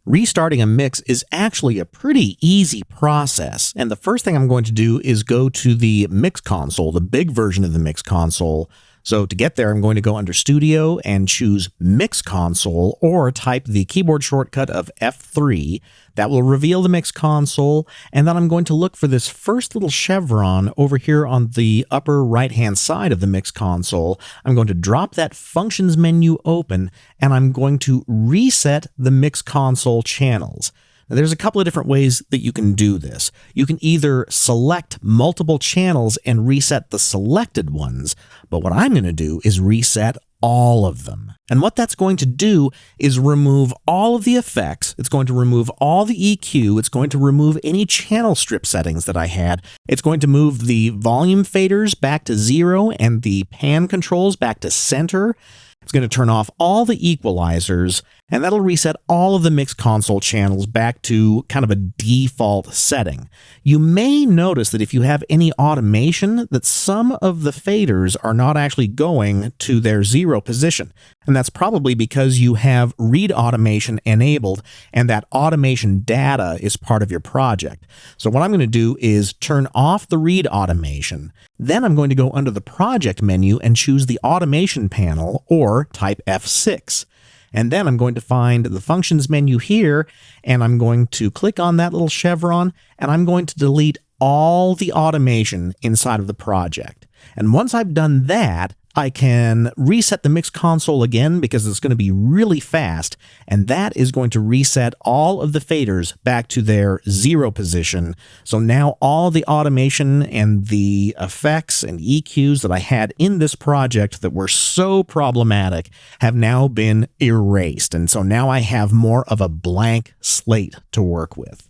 Restarting a mix is actually a pretty easy process, and the first thing I'm going to do is go to the mix console, the big version of the mix console. So to get there, I'm going to go under Studio and choose Mix Console, or type the keyboard shortcut of F3. That will reveal the Mix Console, and then I'm going to look for this first little chevron over here on the upper right-hand side of the Mix Console. I'm going to drop that Functions menu open, and I'm going to reset the Mix Console channels. Now, there's a couple of different ways that you can do this. You can either select multiple channels and reset the selected ones, but what I'm going to do is reset all of them. And what that's going to do is remove all of the effects, it's going to remove all the EQ, it's going to remove any channel strip settings that I had, it's going to move the volume faders back to 0 and the pan controls back to center. It's going to turn off all the equalizers, and that'll reset all of the mix console channels back to kind of a default setting. You may notice that if you have any automation, that some of the faders are not actually going to their 0 position. And that's probably because you have read automation enabled, and that automation data is part of your project. So what I'm going to do is turn off the read automation. Then I'm going to go under the project menu and choose the automation panel, or type F6. And then I'm going to find the functions menu here, and I'm going to click on that little chevron, and I'm going to delete all the automation inside of the project. And once I've done that, I can reset the mix console again because it's going to be really fast, and that is going to reset all of the faders back to their 0 position. So now all the automation and the effects and EQs that I had in this project that were so problematic have now been erased. And so now I have more of a blank slate to work with.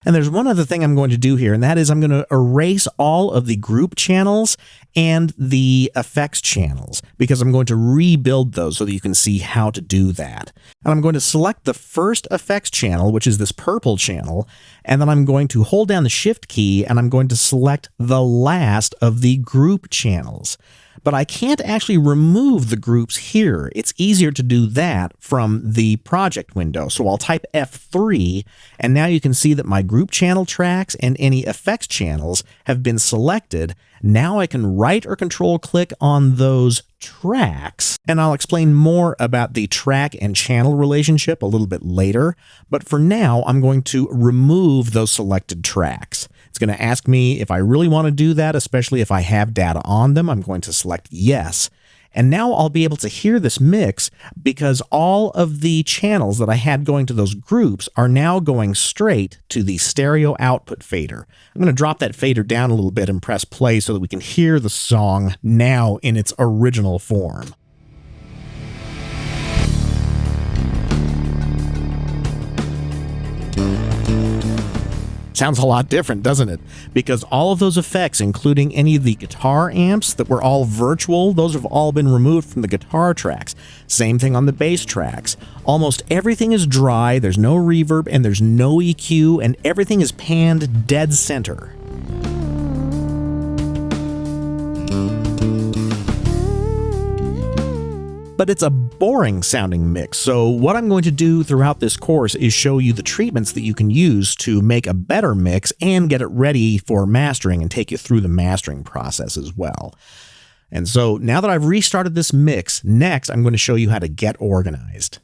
And there's one other thing I'm going to do here, and that is I'm going to erase all of the group channels and the effects channels, because I'm going to rebuild those so that you can see how to do that. And I'm going to select the first effects channel, which is this purple channel, and then I'm going to hold down the Shift key, and I'm going to select the last of the group channels. But I can't actually remove the groups here. It's easier to do that from the project window. So I'll type F3, and now you can see that my group channel tracks and any effects channels have been selected. Now I can right or control click on those tracks, and I'll explain more about the track and channel relationship a little bit later. But for now, I'm going to remove those selected tracks. It's going to ask me if I really want to do that, especially if I have data on them. I'm going to select yes. And now I'll be able to hear this mix because all of the channels that I had going to those groups are now going straight to the stereo output fader. I'm going to drop that fader down a little bit and press play so that we can hear the song now in its original form. Sounds a lot different, doesn't it? Because all of those effects, including any of the guitar amps that were all virtual, those have all been removed from the guitar tracks. Same thing on the bass tracks. Almost everything is dry, there's no reverb, and there's no EQ, and everything is panned dead center. But it's a boring sounding mix, so what I'm going to do throughout this course is show you the treatments that you can use to make a better mix and get it ready for mastering and take you through the mastering process as well. And so now that I've restarted this mix, next I'm going to show you how to get organized.